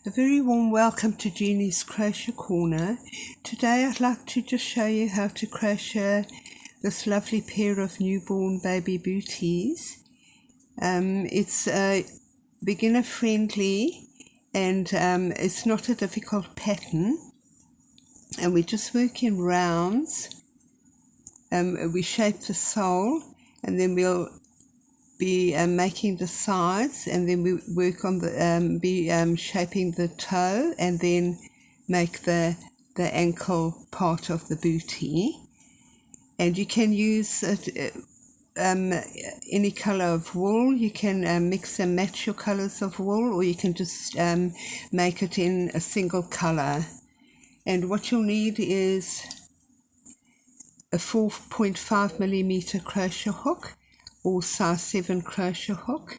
A very warm welcome to Genie's Crochet Corner. Today I'd like to just show you how to crochet this lovely pair of newborn baby booties. It's beginner friendly and it's not a difficult pattern, and we just work in rounds. We shape the sole and then we'll be making the sides, and then we work on the shaping the toe and then make the ankle part of the bootie. And you can use any color of wool. You can mix and match your colors of wool, or you can just make it in a single color. And what you'll need is a 4.5mm crochet hook or size 7 crochet hook,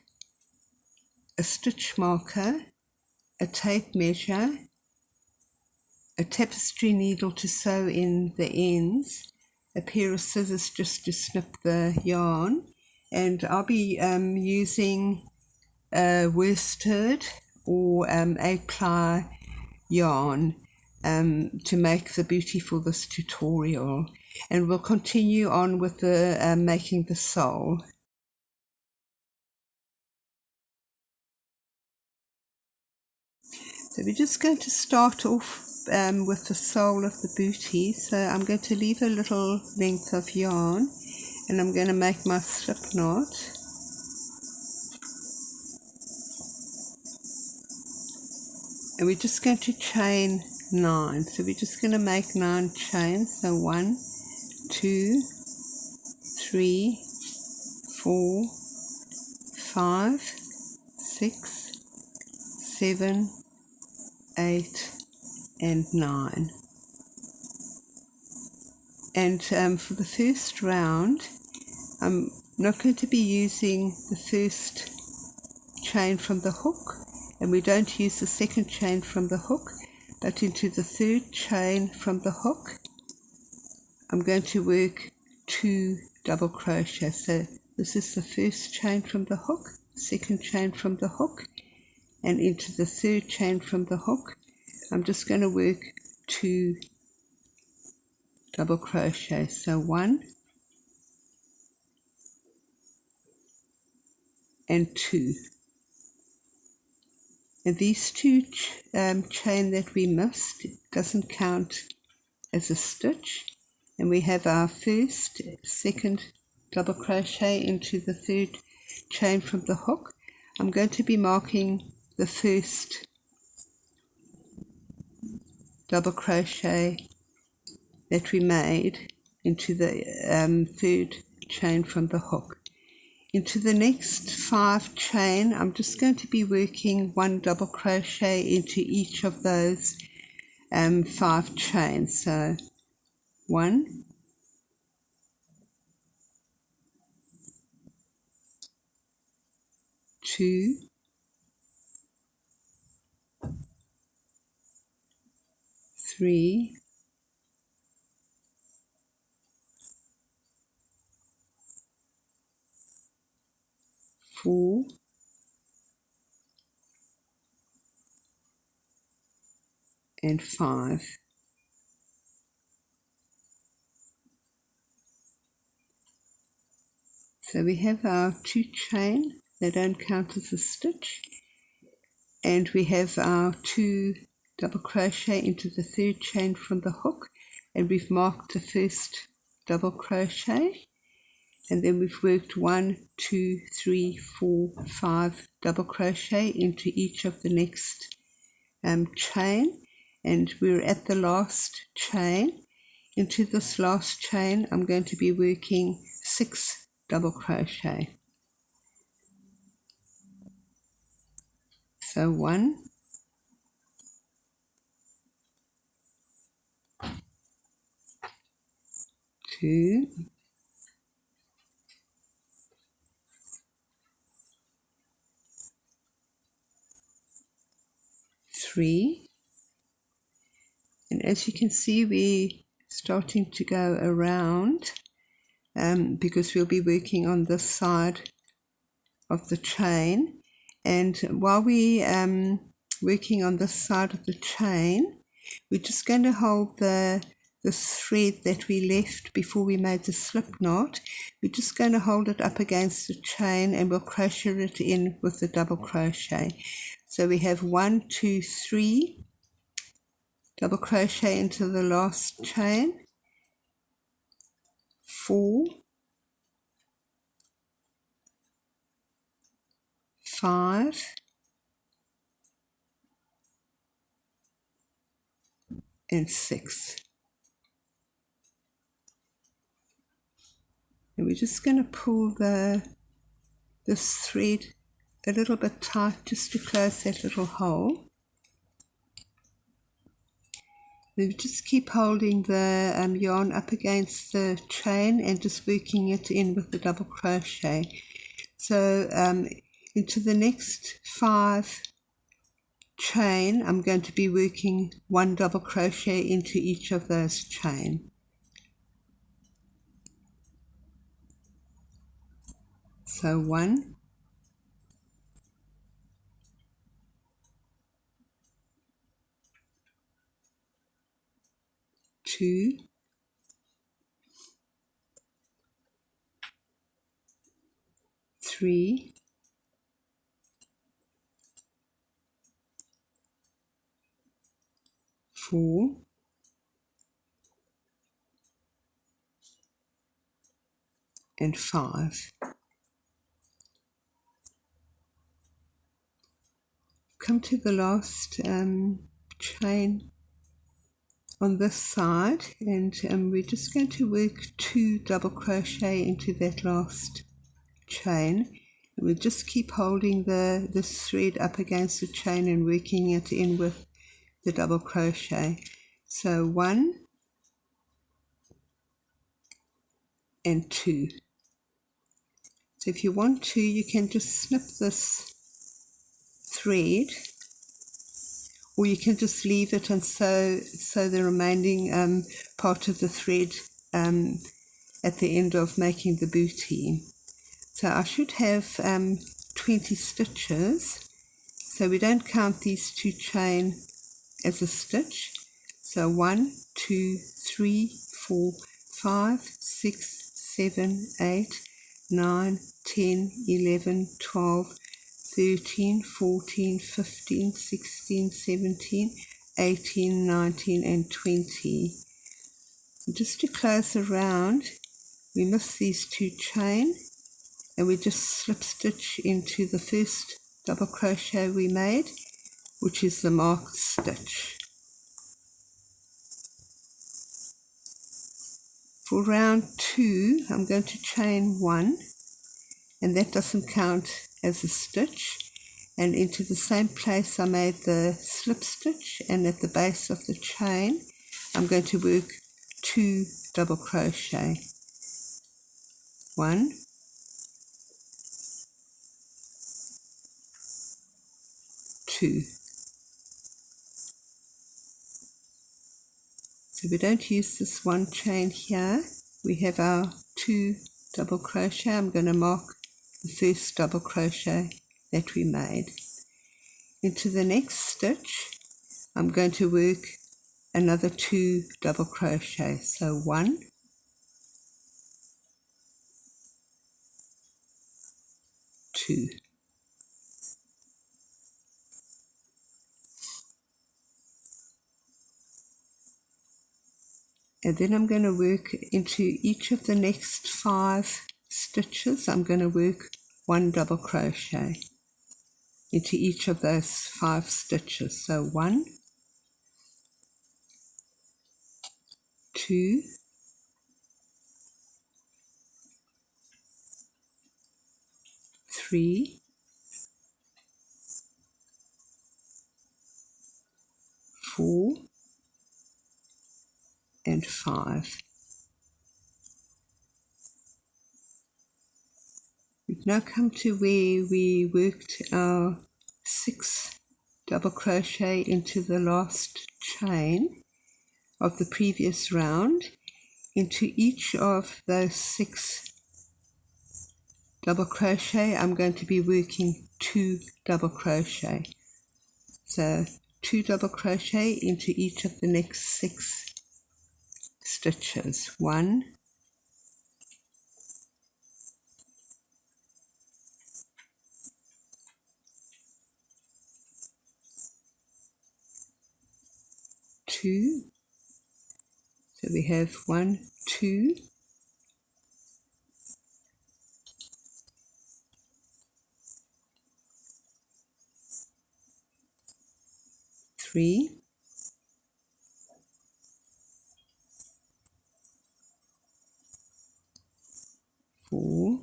a stitch marker, a tape measure, a tapestry needle to sew in the ends, a pair of scissors just to snip the yarn, and I'll be using worsted or 8-ply yarn to make the bootie for this tutorial, and we'll continue on with the making the sole. So we're just going to start off with the sole of the bootie. So I'm going to leave a little length of yarn and I'm going to make my slip knot. And we're just going to chain 9. So we're just going to make 9 chains. So 1, 2, 3, 4, 5, 6, 7, 8 and 9. And for the first round, I'm not going to be using the first chain from the hook, and we don't use the second chain from the hook, but into the third chain from the hook I'm going to work 2 double crochet. So this is the first chain from the hook, second chain from the hook, and into the third chain from the hook I'm just going to work 2 double crochet. So 1 and 2, and these 2 chain that we missed doesn't count as a stitch, and we have our first, second double crochet into the third chain from the hook. I'm going to be marking the first double crochet that we made into the third chain from the hook. Into the next 5 chain I'm just going to be working 1 double crochet into each of those 5 chains. So 1, 2, 3, 4, and 5. So we have our 2 chain, they don't count as a stitch, and we have our 2 double crochet into the third chain from the hook, and we've marked the first double crochet, and then we've worked 1, 2, 3, 4, 5 double crochet into each of the next chain, and we're at the last chain. Into this last chain I'm going to be working 6 double crochet. So 1, 2, 3, and as you can see we're starting to go around because we'll be working on this side of the chain. And while we working on this side of the chain, we're just going to hold the thread that we left before we made the slip knot. We're just going to hold it up against the chain and we'll crochet it in with the double crochet. So we have 1, 2, 3 double crochet into the last chain, 4, 5 and 6. And we're just going to pull this thread a little bit tight just to close that little hole. We just keep holding the yarn up against the chain and just working it in with the double crochet. So into the next 5 chain, I'm going to be working 1 double crochet into each of those chain. So 1, 2, 3, 4, and 5. Come to the last chain on this side, and we're just going to work 2 double crochet into that last chain. And we'll just keep holding this thread up against the chain and working it in with the double crochet. So 1 and 2. So if you want to, you can just snip this thread, or you can just leave it and sew the remaining part of the thread at the end of making the bootie. So I should have 20 stitches, so we don't count these 2 chain as a stitch. So 1, 2, 3, 4, 5, 6, 7, 8, 9, 10, 11, 12, 13, 14, 15, 16, 17, 18, 19 and 20. And just to close around, we miss these 2 chain and we just slip stitch into the first double crochet we made, which is the marked stitch. For round 2, I'm going to chain 1, and that doesn't count as a stitch, and into the same place I made the slip stitch, and at the base of the chain I'm going to work 2 double crochet. 1, 2. So we don't use this 1 chain here, we have our 2 double crochet. I'm going to mark the first double crochet that we made. Into the next stitch I'm going to work another 2 double crochet. So 1, 2. And then I'm going to work into each of the next 5 stitches. I'm going to work 1 double crochet into each of those 5 stitches. So 1, 2, 3, 4 and 5. We've now come to where we worked our 6 double crochet into the last chain of the previous round. Into each of those 6 double crochet I'm going to be working 2 double crochet. So 2 double crochet into each of the next 6 stitches. 1, 2, so we have 1, 2, 3, 4,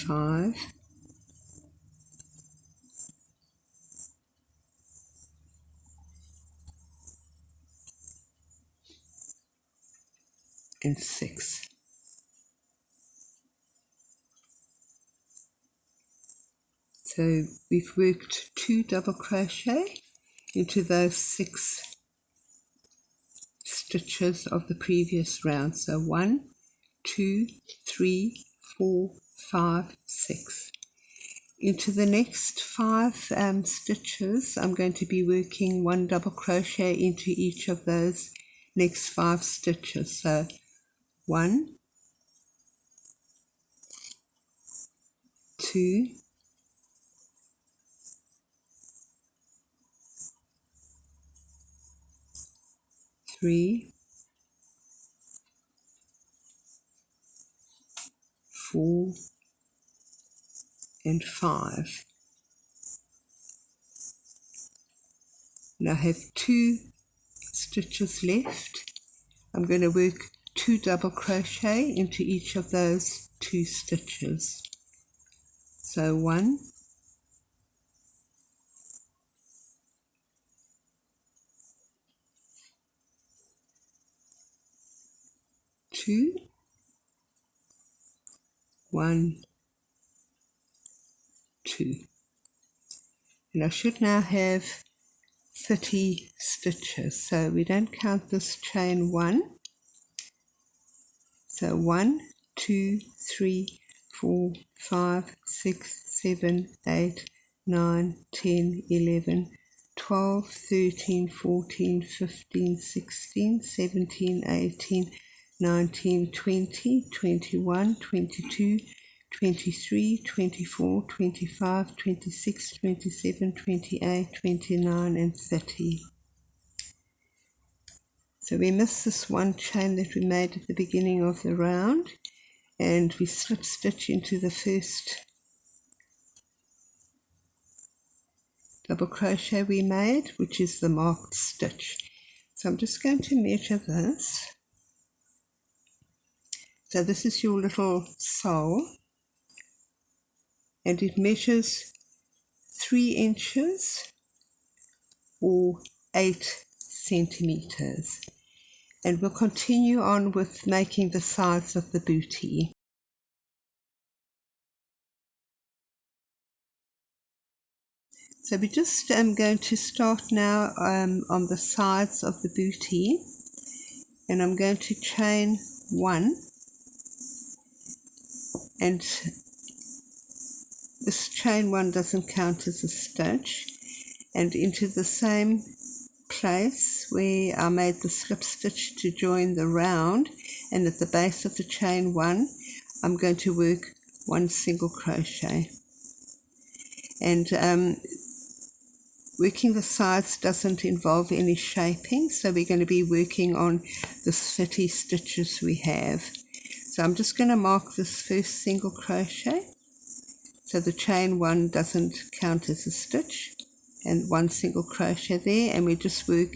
5, and 6. So we've worked 2 double crochet into those 6 stitches of the previous round. So 1, 2, 3, 4, 5, 6. Into the next 5 stitches, I'm going to be working 1 double crochet into each of those next 5 stitches. So 1, 2, 3, 4, and 5. Now I have 2 stitches left. I'm going to work 2 double crochet into each of those 2 stitches. So 1, 2, 1, 2. And I should now have 30 stitches. So we don't count this chain 1. So 1, 2, 3, 4, 5, 6, 7, 8, 9, 10, 11, 12, 13, 14, 15, 16, 17, 18, 19, 20, 21, 22, 23, 24, 25, 26, 27, 28, 29, and 30. So we missed this one chain that we made at the beginning of the round, and we slip stitch into the first double crochet we made, which is the marked stitch. So I'm just going to measure this. So this is your little sole, and it measures 3 inches or 8 centimeters. And we'll continue on with making the sides of the bootie. So we're just going to start now on the sides of the bootie, and I'm going to chain 1, and this chain 1 doesn't count as a stitch, and into the same place where I made the slip stitch to join the round, and at the base of the chain 1 I'm going to work 1 single crochet. And working the sides doesn't involve any shaping, so we're going to be working on the 30 stitches we have. So I'm just going to mark this first single crochet, so the chain 1 doesn't count as a stitch, and 1 single crochet there, and we just work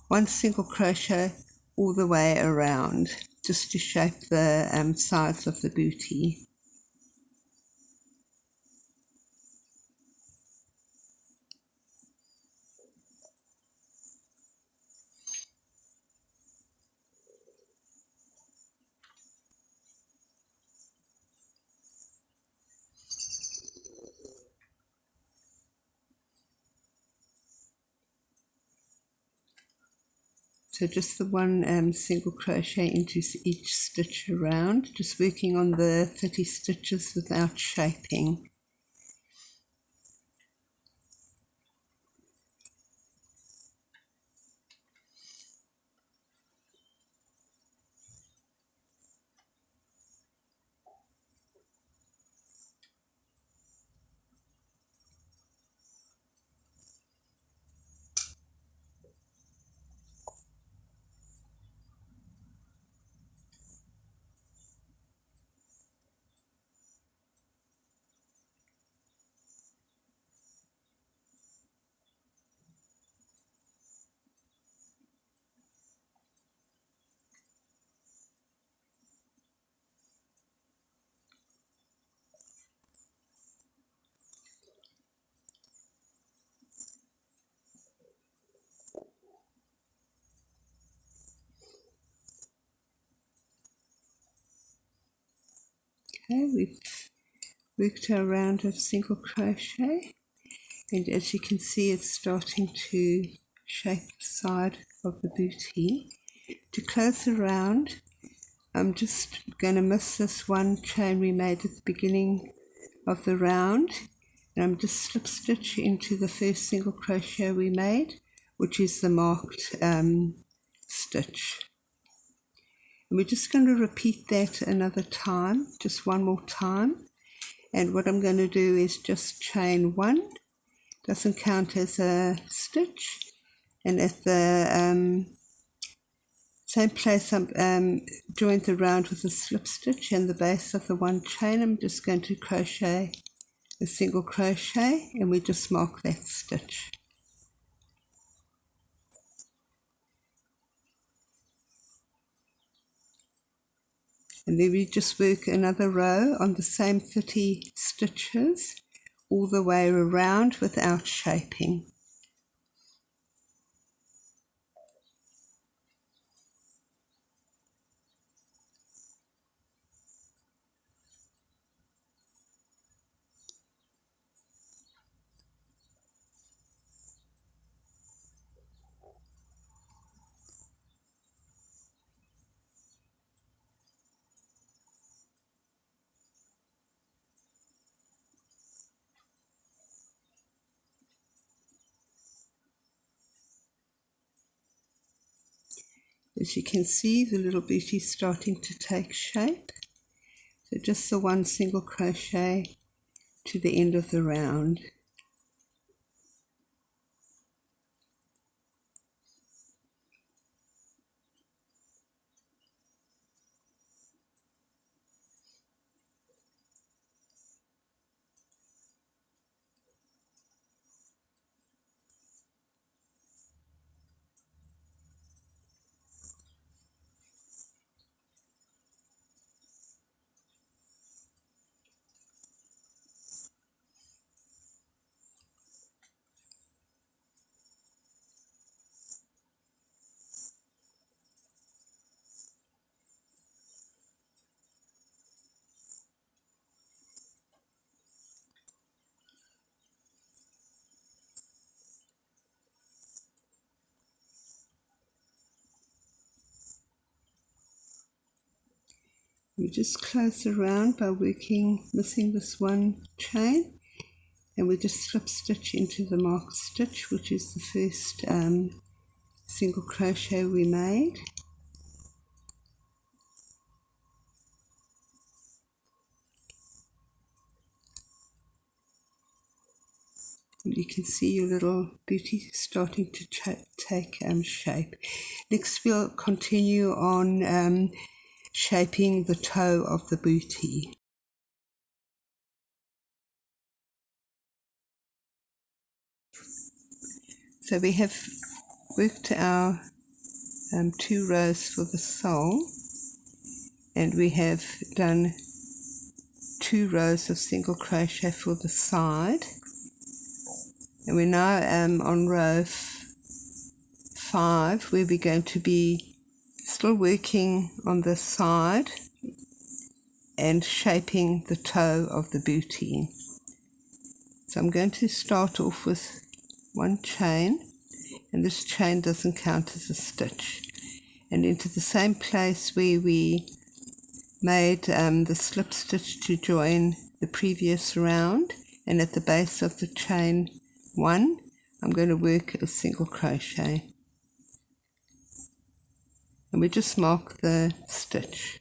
1 single crochet all the way around, just to shape the sides of the bootie. So just the 1 single crochet into each stitch around, just working on the 30 stitches without shaping. Okay, we've worked our round of single crochet, and as you can see it's starting to shape the side of the bootie. To close the round, I'm just going to miss this one chain we made at the beginning of the round, and I'm just slip stitch into the first single crochet we made, which is the marked stitch. And we're just going to repeat that another time, just one more time. And what I'm going to do is just chain one, doesn't count as a stitch, and at the same place I'm joined the round with a slip stitch, and the base of the one chain I'm just going to crochet a single crochet, and we just mark that stitch. And then we just work another row on the same 30 stitches all the way around without shaping. As you can see, the little booty is starting to take shape. So just the one single crochet to the end of the round. We just close around by missing this one chain, and we just slip stitch into the marked stitch, which is the first single crochet we made. And you can see your little booty starting to take shape. Next we'll continue on shaping the toe of the booty. So we have worked our 2 rows for the sole, and we have done 2 rows of single crochet for the side, and we're now on row 5, where we're going to be still working on the side and shaping the toe of the booty. So I'm going to start off with one chain, and this chain doesn't count as a stitch, and into the same place where we made the slip stitch to join the previous round, and at the base of the chain 1 I'm going to work a single crochet, and we just mark the stitch.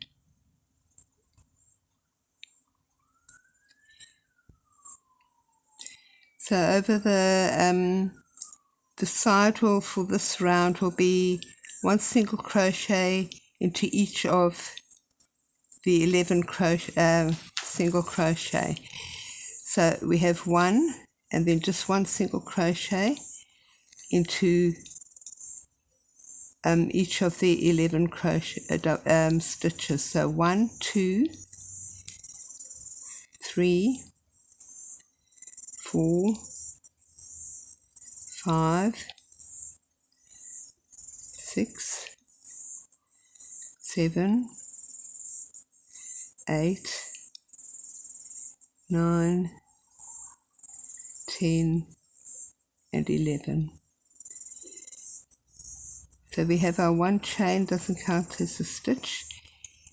So over the sidewall for this round will be 1 single crochet into each of the 11 single crochet. So we have 1 and then just 1 single crochet into each of the 11 crochet stitches. So 1, 2, 3, 4, 5, 6, 7, 8, 9, 10 and 11. So we have our one chain, doesn't count as a stitch,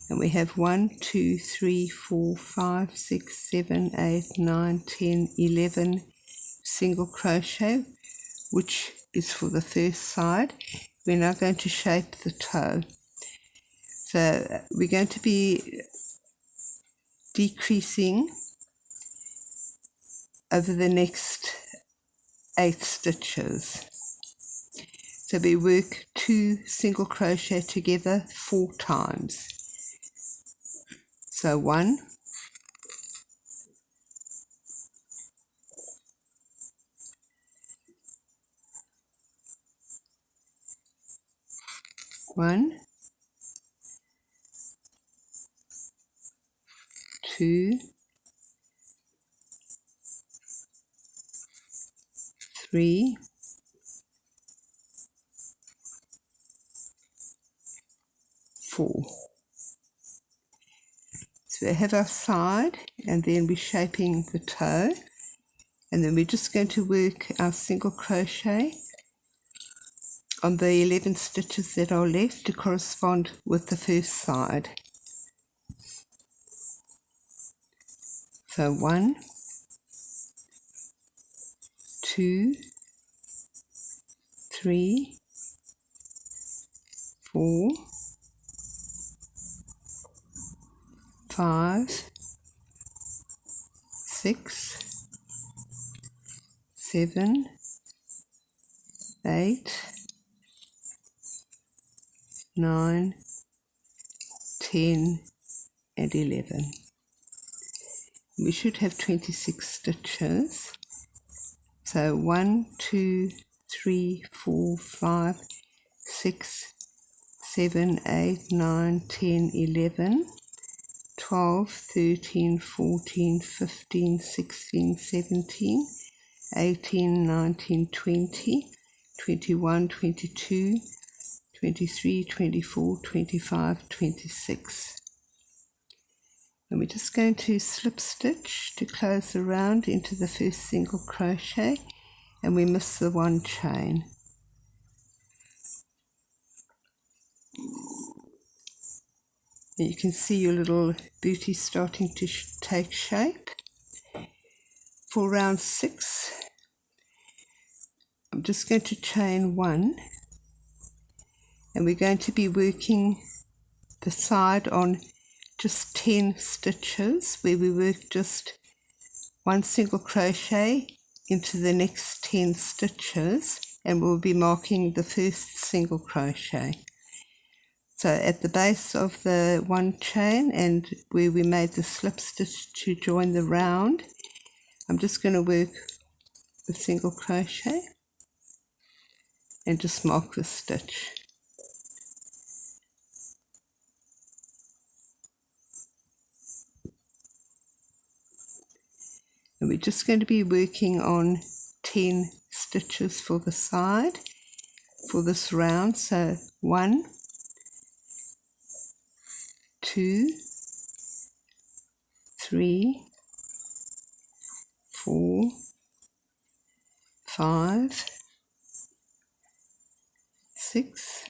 and we have 1, 2, 3, 4, 5, 6, 7, 8, 9, 10, 11 single crochet, which is for the first side. We're now going to shape the toe. So we're going to be decreasing over the next 8 stitches. So we work 2 single crochet together 4 times. So 1, 1, 2, 3, 4. So we have our side, and then we're shaping the toe, and then we're just going to work our single crochet on the 11 stitches that are left to correspond with the first side. So 1, 2, 3, 4, 5, 6, 7, 8, 9, 10 and 11. We should have 26 stitches. So 1, 2, 3, 4, 5, 6, 7, 8, 9, 10, 11, 12, 13, 14, 15, 16, 17, 18, 19, 20, 21, 22, 23, 24, 25, 26. And we're just going to slip stitch to close the round into the first single crochet, and we miss the one chain. And you can see your little booty starting to take shape. For round 6, I'm just going to chain 1, and we're going to be working the side on just 10 stitches, where we work just 1 single crochet into the next 10 stitches, and we'll be marking the first single crochet. So at the base of the one chain and where we made the slip stitch to join the round, I'm just going to work the single crochet and just mark the stitch. And we're just going to be working on 10 stitches for the side for this round. So 1, 2, 3, 4, 5, 6,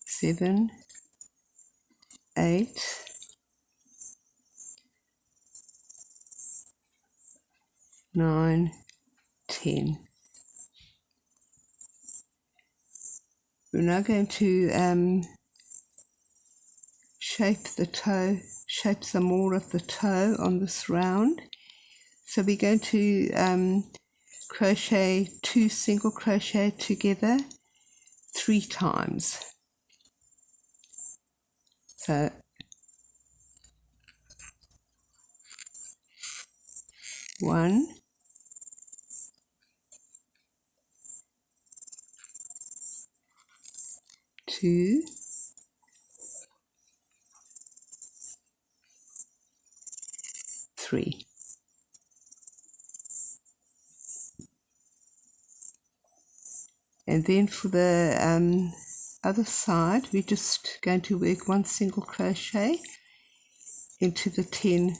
7, 8, 9, 10. We're now going to shape the toe, shape some more of the toe on this round. So we're going to crochet 2 single crochet together 3 times. So 1, 2, 3. And then for the other side, we're just going to work 1 single crochet into the 10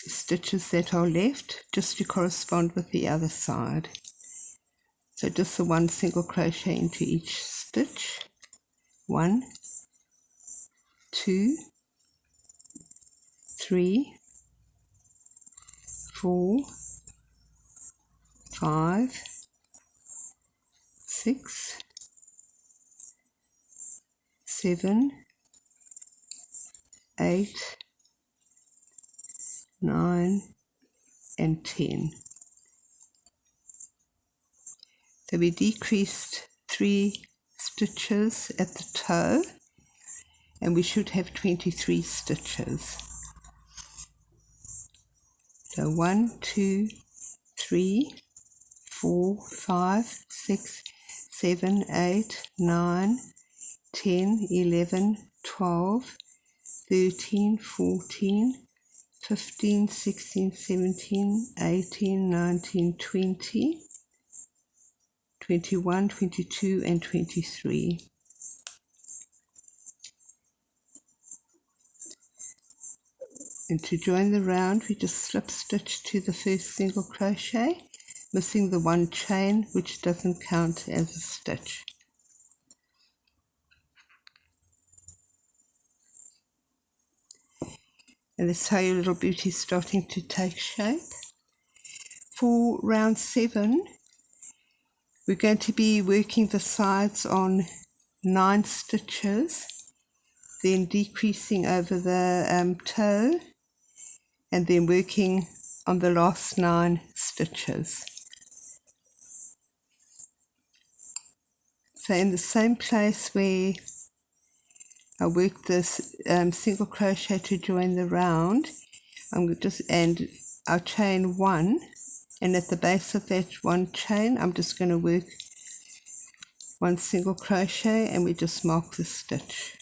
stitches that are left, just to correspond with the other side. So just the one single crochet into each stitch. 1, 2, 3, 4, 5, 6, 7, 8, 9, and 10. So we decreased 3 stitches at the toe, and we should have 23 stitches. So 1, 2, 3, 4, 5, 6, 7, 8, 9, 10, 11, 12, 13, 14, 15, 16, 17, 18, 19, 20, 21, 22, and 23. And to join the round, we just slip stitch to the first single crochet, missing the one chain, which doesn't count as a stitch. And that's how your little booty is starting to take shape. For round 7, we're going to be working the sides on 9 stitches, then decreasing over the toe, and then working on the last 9 stitches. So in the same place where I worked this single crochet to join the round, and I'll chain 1, and at the base of that one chain I'm just going to work 1 single crochet, and we just mark the stitch.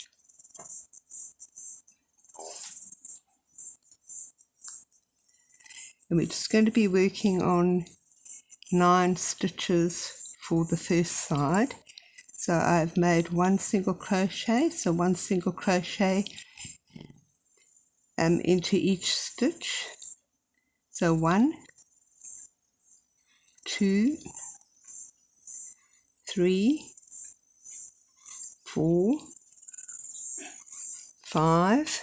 And we're just going to be working on 9 stitches for the first side. So I've made 1 single crochet, so 1 single crochet into each stitch. So 1, 2, 3, 4, 5,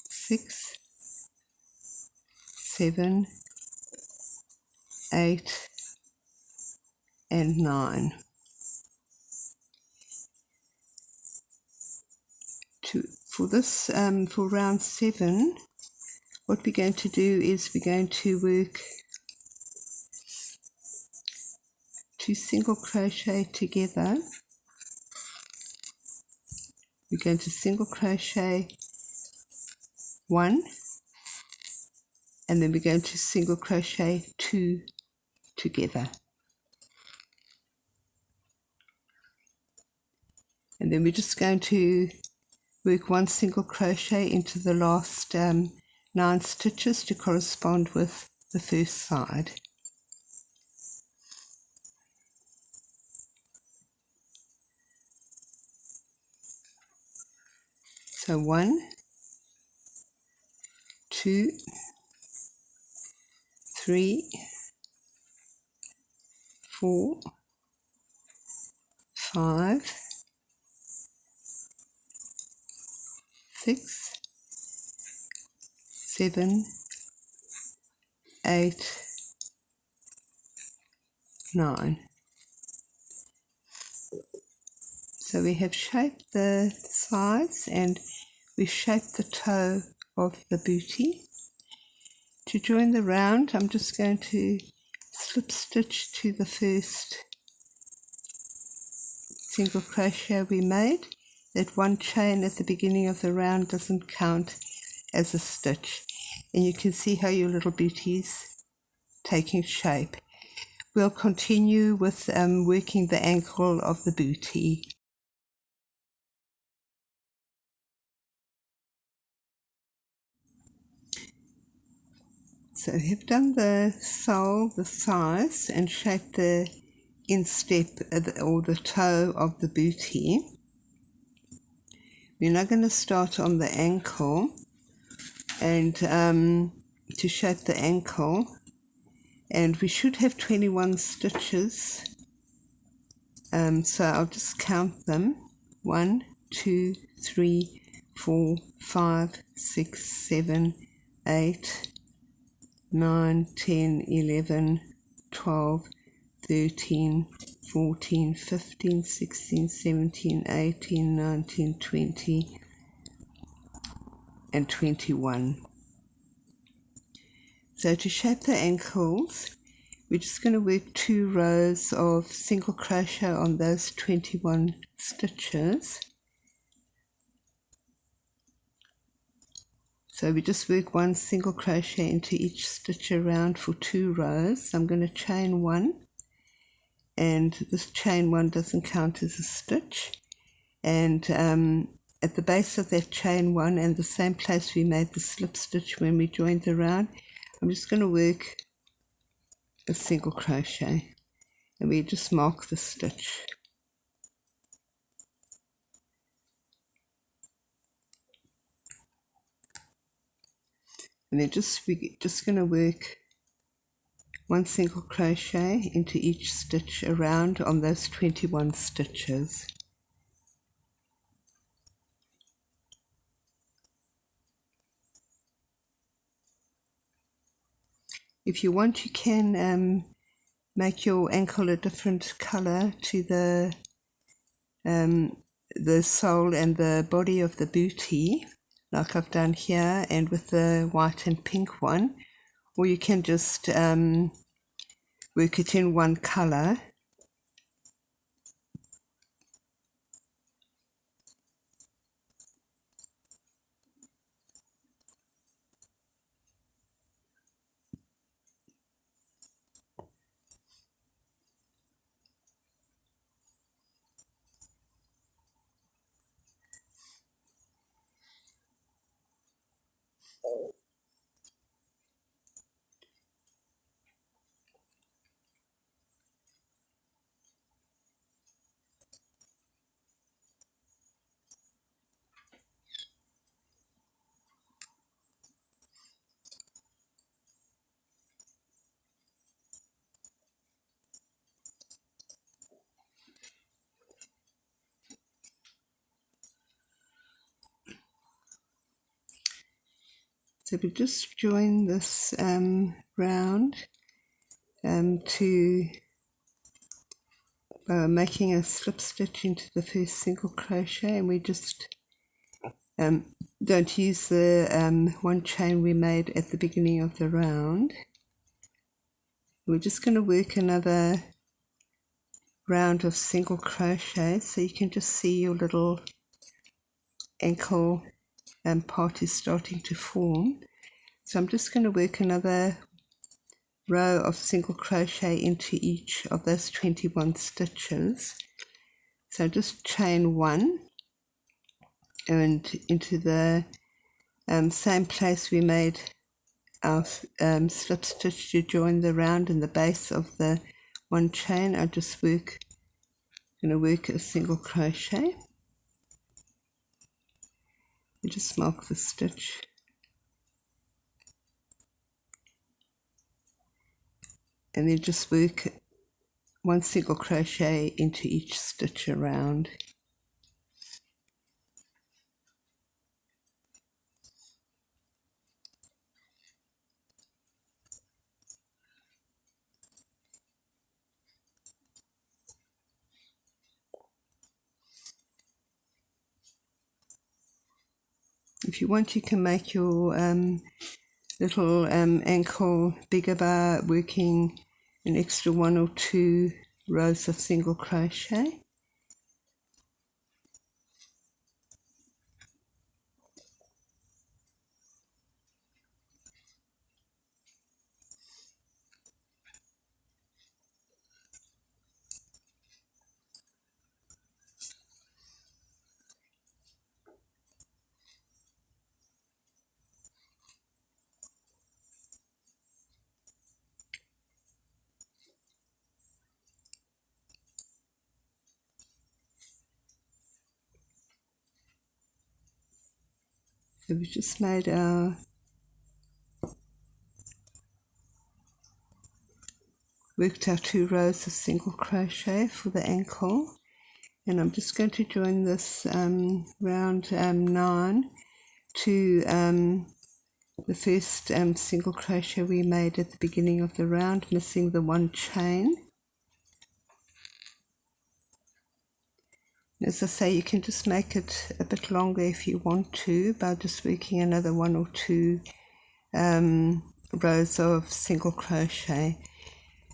6, 7, 8, and 9. For this, for round 7, what we're going to do is we're going to work 2 single crochet together. We're going to single crochet 1, and then we're going to single crochet 2 together. And then we're just going to work 1 single crochet into the last 9 stitches to correspond with the first side. So 1, 2, 3, 4, 5, 6, 7, 8, 9. So we have shaped the sides and we've shaped the toe of the booty. To join the round, I'm just going to slip stitch to the first single crochet we made. That one chain at the beginning of the round doesn't count as a stitch. And you can see how your little booty's taking shape. We'll continue with working the ankle of the booty. So I've done the sole, the size, and shaped the instep or the toe of the booty. We're now going to start on the ankle, and to shape the ankle, and we should have 21 stitches, so I'll just count them: 1, 2, 3, 4, 5, 6, 7, 8, 9, 10, 11, 12, 13, 14, 15, 16, 17, 18, 19, 20, and 21. So to shape the ankles, we're just going to work 2 rows of single crochet on those 21 stitches. So we just work 1 single crochet into each stitch around for 2 rows. I'm going to chain 1, and this chain 1 doesn't count as a stitch. And at the base of that chain 1, and the same place we made the slip stitch when we joined the round, I'm just going to work a single crochet, and we just mark the stitch. And then we're just going to work 1 single crochet into each stitch around on those 21 stitches. If you want, you can make your ankle a different color to the sole and the body of the bootie, like I've done here, and with the white and pink one, or you can just work it in one color. So we just join this round to making a slip stitch into the first single crochet, and we just don't use the 1 chain we made at the beginning of the round. We're just going to work another round of single crochet, so you can just see your little ankle part is starting to form. So I'm just going to work another row of single crochet into each of those 21 stitches. So just chain 1 and into the same place we made our slip stitch to join the round in the base of the 1 chain. I just going to work a single crochet. You just mark the stitch, and then just work 1 single crochet into each stitch around. If you want, you can make your little ankle bigger by working an extra 1 or 2 rows of single crochet. So we just worked our 2 rows of single crochet for the ankle, and I'm just going to join this round 9 to the first single crochet we made at the beginning of the round, missing the 1 chain. As I say, you can just make it a bit longer if you want to by just working another 1 or 2 rows of single crochet.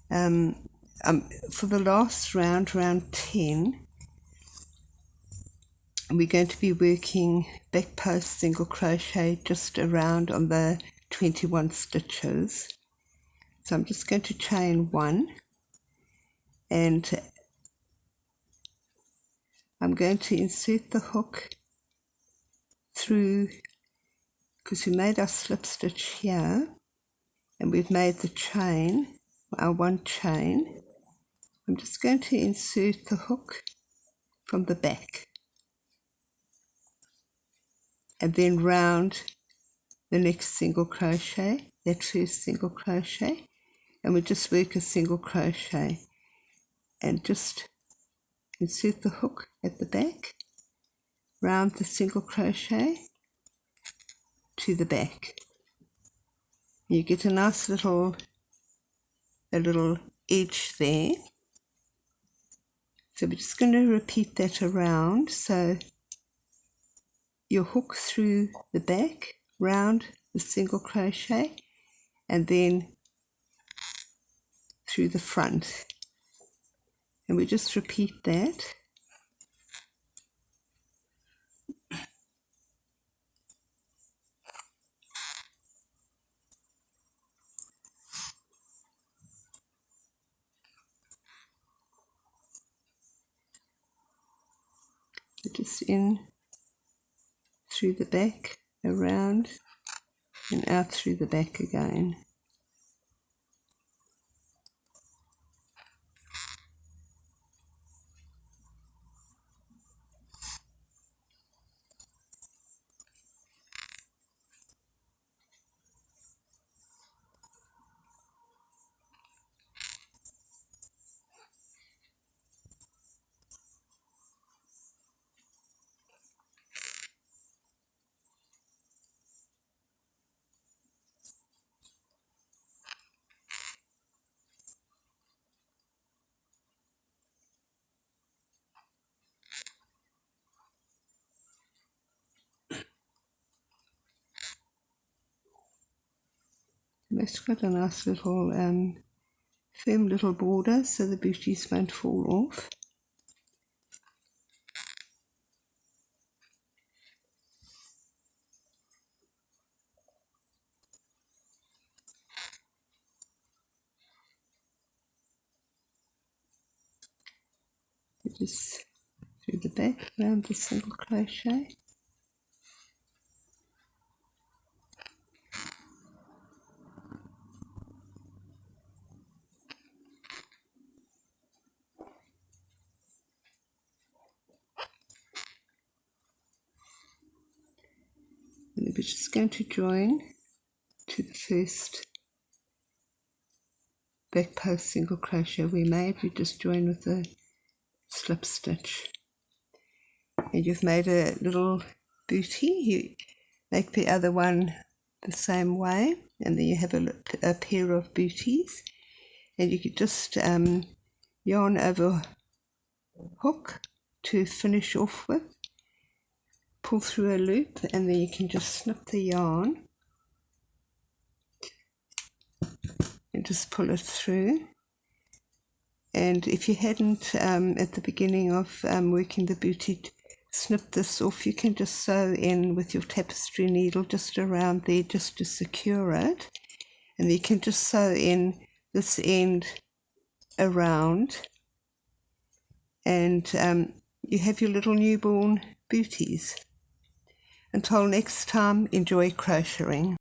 For the last round, round 10, we're going to be working back post single crochet just around on the 21 stitches. So I'm just going to chain 1, and I'm going to insert the hook through, because we made our slip stitch here and we've made the chain, our 1 chain. I'm just going to insert the hook from the back and then round the next single crochet, that first single crochet, and we just work a single crochet and just insert the hook at the back, round the single crochet to the back. You get a nice little edge there. So we're just going to repeat that around. So you hook through the back, round the single crochet, and then through the front. And we just repeat that. Just in through the back, around, and out through the back again. It's got a nice little firm little border so the booties won't fall off. Just through the back, round the single crochet. And then we're just going to join to the first back post single crochet we made. We just join with a slip stitch. And you've made a little bootie. You make the other one the same way, and then you have a pair of booties, and you could just yarn over hook to finish off with, pull through a loop, and then you can just snip the yarn and just pull it through. And if you hadn't at the beginning of working the bootie snip this off, you can just sew in with your tapestry needle just around there just to secure it, and you can just sew in this end around, and you have your little newborn booties. Until next time, enjoy crocheting.